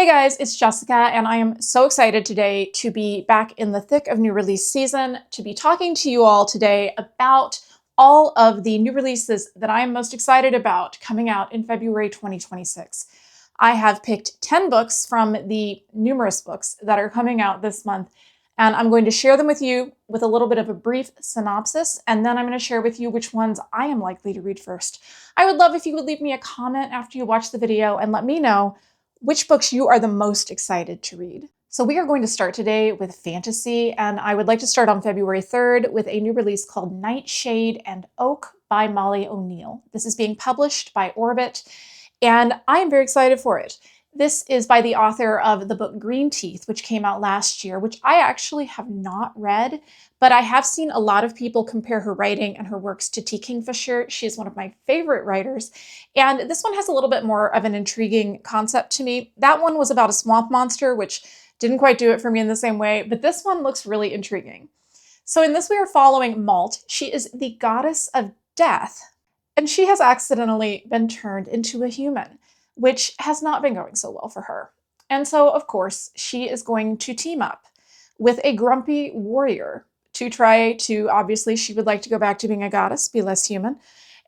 Hey guys, it's Jessica, and I am so excited today to be back in the thick of new release season, to be talking to you all today about all of the new releases that I am most excited about coming out in February 2026. I have picked 10 books from the numerous books that are coming out this month, and I'm going to share them with you with a little bit of a brief synopsis, and then I'm going to share with you which ones I am likely to read first. I would love if you would leave me a comment after you watch the video and let me know which books you are the most excited to read. So we are going to start today with fantasy, and I would like to start on February 3rd with a new release called Nightshade and Oak by Molly O'Neill. This is being published by Orbit, and I am very excited for it. This is by the author of the book Green Teeth, which came out last year, which I actually have not read, but I have seen a lot of people compare her writing and her works to T. Kingfisher. She is one of my favorite writers, and this one has a little bit more of an intriguing concept to me. That one was about a swamp monster, which didn't quite do it for me in the same way, but this one looks really intriguing. So in this, we are following Malt. She is the goddess of death, and she has accidentally been turned into a human, which has not been going so well for her. And so, of course, she is going to team up with a grumpy warrior to try to, obviously, she would like to go back to being a goddess, be less human.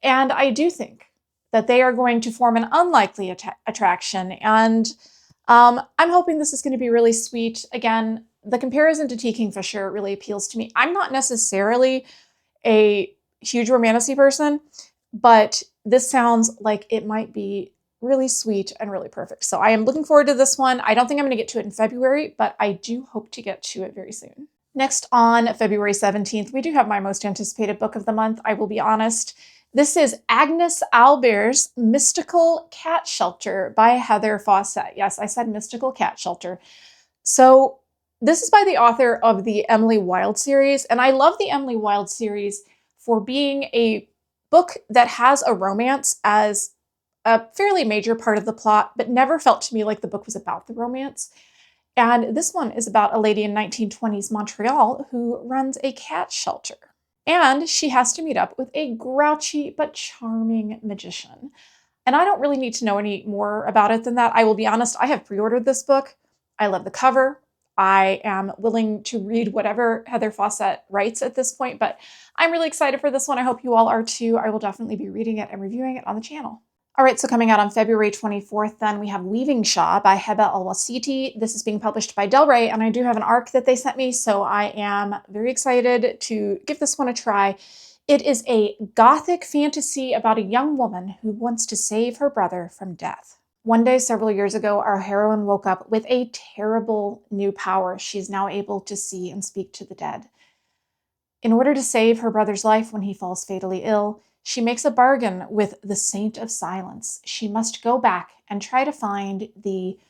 And I do think that they are going to form an unlikely attraction. And I'm hoping this is going to be really sweet. Again, the comparison to T. Kingfisher really appeals to me. I'm not necessarily a huge romantasy person, but this sounds like it might be really sweet and really perfect. So I am looking forward to this one. I don't think I'm going to get to it in February, but I do hope to get to it very soon. Next, on February 17th, we do have my most anticipated book of the month, I will be honest. This is Agnes Albert's Mystical Cat Shelter by Heather Fawcett. Yes, I said Mystical Cat Shelter. So this is by the author of the Emily Wilde series, and I love the Emily Wilde series for being a book that has a romance as a fairly major part of the plot, but never felt to me like the book was about the romance. And this one is about a lady in 1920s Montreal who runs a cat shelter. And she has to meet up with a grouchy but charming magician. And I don't really need to know any more about it than that. I will be honest, I have pre-ordered this book. I love the cover. I am willing to read whatever Heather Fawcett writes at this point, but I'm really excited for this one. I hope you all are too. I will definitely be reading it and reviewing it on the channel. All right, so coming out on February 24th, then we have Weaving Shaw by Heba Al-Wasiti. This is being published by Del Rey, and I do have an ARC that they sent me, so I am very excited to give this one a try. It is a Gothic fantasy about a young woman who wants to save her brother from death. One day, several years ago, our heroine woke up with a terrible new power. She's now able to see and speak to the dead. In order to save her brother's life when he falls fatally ill, she makes a bargain with the Saint of Silence. She must go back and try to find the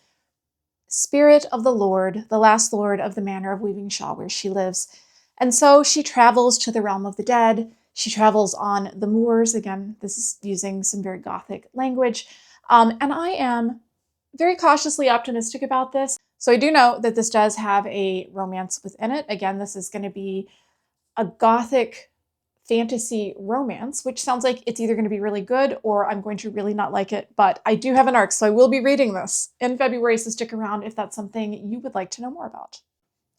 spirit of the Lord, the last Lord of the Manor of Weaving Shaw, where she lives. And so she travels to the realm of the dead. She travels on the moors. Again, this is using some very Gothic language. And I am very cautiously optimistic about this. So I do know that this does have a romance within it. Again, this is going to be a Gothic fantasy romance, which sounds like it's either going to be really good or I'm going to really not like it, but I do have an ARC, so I will be reading this in February, so stick around if that's something you would like to know more about.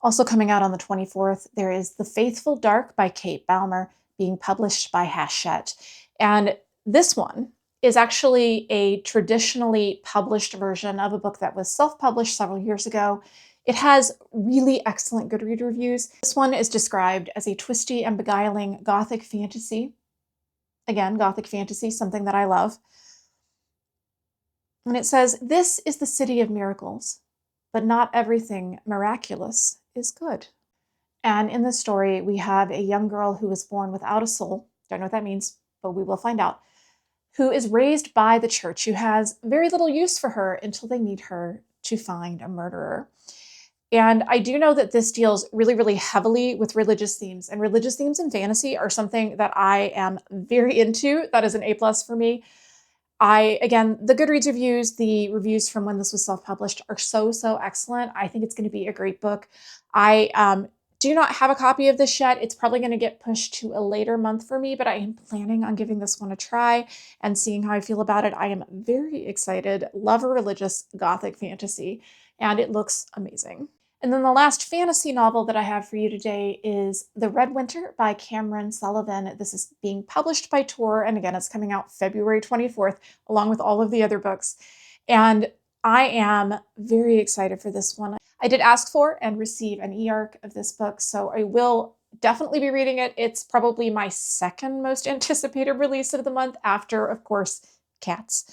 Also coming out on the 24th, there is The Faithful Dark by Kate Balmer, being published by Hachette. And this one is actually a traditionally published version of a book that was self-published several years ago. It has really excellent Goodreads reviews. This one is described as a twisty and beguiling Gothic fantasy. Again, Gothic fantasy, something that I love. And it says, "This is the city of miracles, but not everything miraculous is good." And in this story, we have a young girl who was born without a soul. Don't know what that means, but we will find out. Who is raised by the church, who has very little use for her until they need her to find a murderer. And I do know that this deals really, really heavily with religious themes, and religious themes in fantasy are something that I am very into. That is an A+ for me. Again, the Goodreads reviews, the reviews from when this was self-published are so, so excellent. I think it's going to be a great book. I do not have a copy of this yet. It's probably going to get pushed to a later month for me, but I am planning on giving this one a try and seeing how I feel about it. I am very excited. Love a religious Gothic fantasy, and it looks amazing. And then the last fantasy novel that I have for you today is The Red Winter by Cameron Sullivan. This is being published by Tor, and again, it's coming out February 24th, along with all of the other books. And I am very excited for this one. I did ask for and receive an e-arc of this book, so I will definitely be reading it. It's probably my second most anticipated release of the month after, of course, Cats.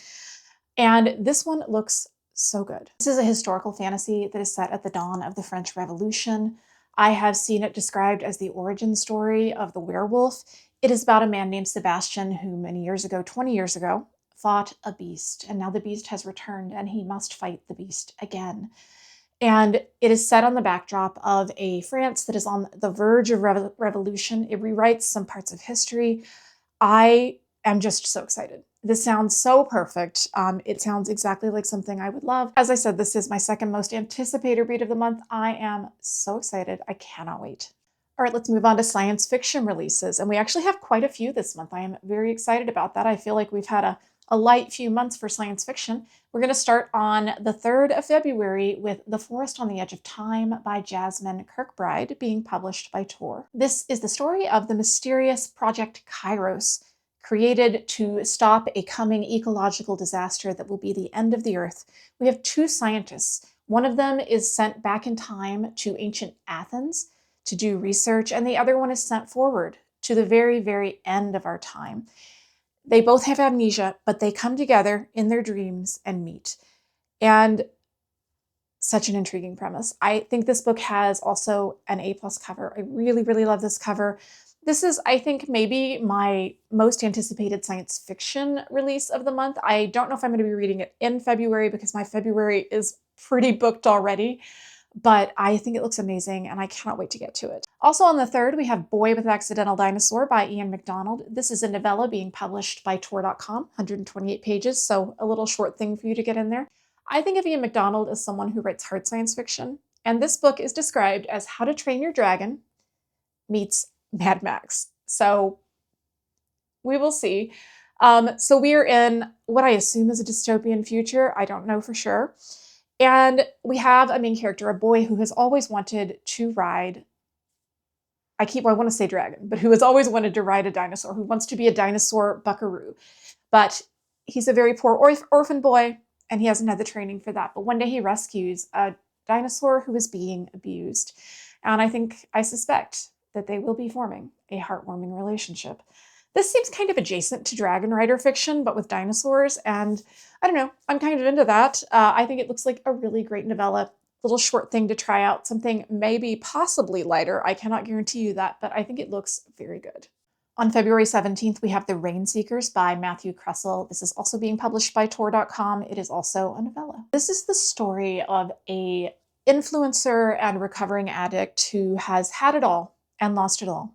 And this one looks so good. This is a historical fantasy that is set at the dawn of the French Revolution. I have seen it described as the origin story of the werewolf. It is about a man named Sebastian who many years ago, 20 years ago, fought a beast, and now the beast has returned and he must fight the beast again. And it is set on the backdrop of a France that is on the verge of revolution. It rewrites some parts of history. I am just so excited. This sounds so perfect. It sounds exactly like something I would love. As I said, this is my second most anticipated read of the month. I am so excited. I cannot wait. All right, let's move on to science fiction releases. And we actually have quite a few this month. I am very excited about that. I feel like we've had a light few months for science fiction. We're going to start on the 3rd of February with The Forest on the Edge of Time by Jasmin Kirkbride, being published by Tor. This is the story of the mysterious Project Kairos, created to stop a coming ecological disaster that will be the end of the Earth. We have 2 scientists. One of them is sent back in time to ancient Athens to do research, and the other one is sent forward to the very, very end of our time. They both have amnesia, but they come together in their dreams and meet. And such an intriguing premise. I think this book has also an A+ cover. I really, really love this cover. This is, I think, maybe my most anticipated science fiction release of the month. I don't know if I'm going to be reading it in February because my February is pretty booked already, but I think it looks amazing and I cannot wait to get to it. Also on the 3rd, we have Boy with Accidental Dinosaur by Ian McDonald. This is a novella being published by Tor.com, 128 pages, so a little short thing for you to get in there. I think of Ian McDonald as someone who writes hard science fiction, and this book is described as How to Train Your Dragon meets Mad Max. So we will see. So we are in what I assume is a dystopian future. I don't know for sure. And we have a main character, a boy who has always wanted to ride, I want to say dragon, but who has always wanted to ride a dinosaur, who wants to be a dinosaur buckaroo. But he's a very poor orphan boy, and he hasn't had the training for that. But one day he rescues a dinosaur who is being abused. And I suspect that they will be forming a heartwarming relationship. This seems kind of adjacent to Dragon Rider fiction, but with dinosaurs, and I don't know, I'm kind of into that. I think it looks like a really great novella, little short thing to try out, something maybe possibly lighter. I cannot guarantee you that, but I think it looks very good. On February 17th, we have The Rainseekers by Matthew Kressel. This is also being published by Tor.com. It is also a novella. This is the story of a influencer and recovering addict who has had it all and lost it all,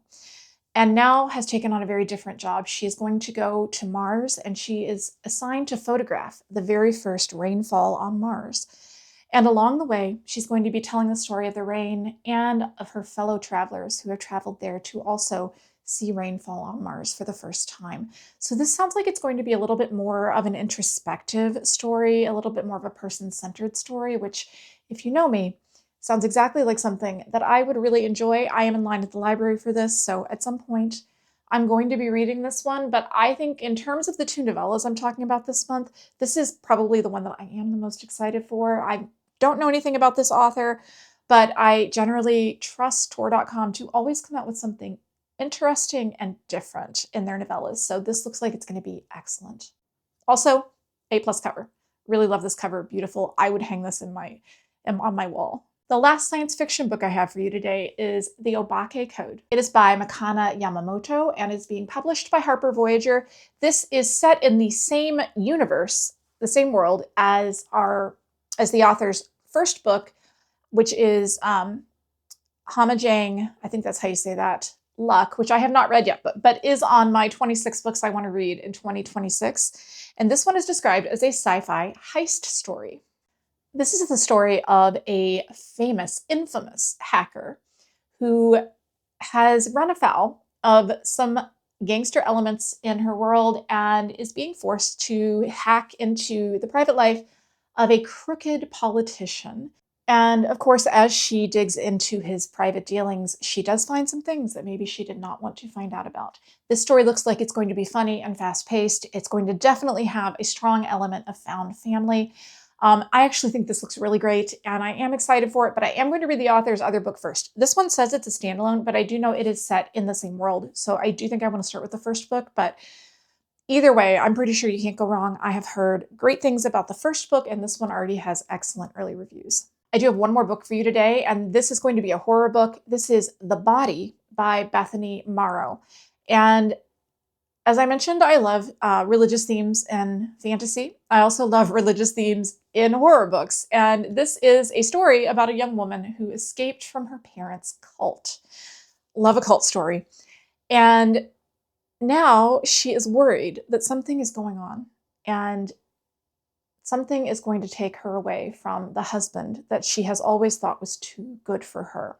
and now has taken on a very different job. She is going to go to Mars, and she is assigned to photograph the very first rainfall on Mars. And along the way, she's going to be telling the story of the rain and of her fellow travelers who have traveled there to also see rainfall on Mars for the first time. So this sounds like it's going to be a little bit more of an introspective story, a little bit more of a person-centered story, which, if you know me, sounds exactly like something that I would really enjoy. I am in line at the library for this, so at some point I'm going to be reading this one, but I think in terms of the 2 novellas I'm talking about this month, this is probably the one that I am the most excited for. I don't know anything about this author, but I generally trust Tor.com to always come out with something interesting and different in their novellas, so this looks like it's going to be excellent. Also, A+ cover. Really love this cover, beautiful. I would hang this on my wall. The last science fiction book I have for you today is The Obake Code. It is by Makana Yamamoto and is being published by Harper Voyager. This is set in the same universe, the same world as the author's first book, which is Hamajang, I think that's how you say that, Luck, which I have not read yet, but is on my 26 books I want to read in 2026. And this one is described as a sci-fi heist story. This is the story of a famous, infamous hacker who has run afoul of some gangster elements in her world and is being forced to hack into the private life of a crooked politician. And of course, as she digs into his private dealings, she does find some things that maybe she did not want to find out about. This story looks like it's going to be funny and fast-paced. It's going to definitely have a strong element of found family. I actually think this looks really great, and I am excited for it, but I am going to read the author's other book first. This one says it's a standalone, but I do know it is set in the same world, so I do think I want to start with the first book, but either way, I'm pretty sure you can't go wrong. I have heard great things about the first book, and this one already has excellent early reviews. I do have one more book for you today, and this is going to be a horror book. This is The Body by Bethany Morrow. And as I mentioned, I love religious themes in fantasy. I also love religious themes in horror books. And this is a story about a young woman who escaped from her parents' cult. Love a cult story. And now she is worried that something is going on and something is going to take her away from the husband that she has always thought was too good for her.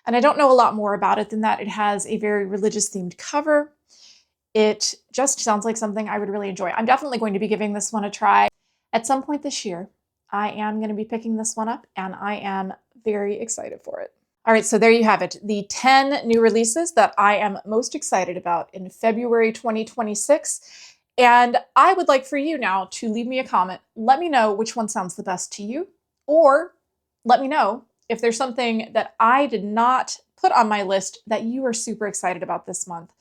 And I don't know a lot more about it than that. It has a very religious themed cover. It just sounds like something I would really enjoy. I'm definitely going to be giving this one a try at some point this year. I am going to be picking this one up, and I am very excited for it. All right, so there you have it. The 10 new releases that I am most excited about in February 2026. And I would like for you now to leave me a comment. Let me know which one sounds the best to you, or let me know if there's something that I did not put on my list that you are super excited about this month.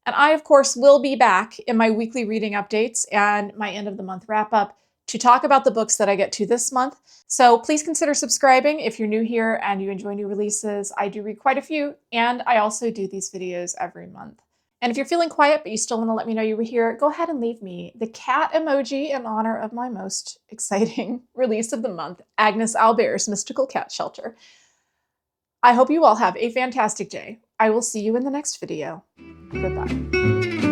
And I, of course, will be back in my weekly reading updates and my end of the month wrap up to talk about the books that I get to this month. So please consider subscribing if you're new here and you enjoy new releases. I do read quite a few, and I also do these videos every month. And if you're feeling quiet, but you still want to let me know you were here, go ahead and leave me the cat emoji in honor of my most exciting release of the month, Agnes Albert's Mystical Cat Shelter. I hope you all have a fantastic day. I will see you in the next video. Goodbye.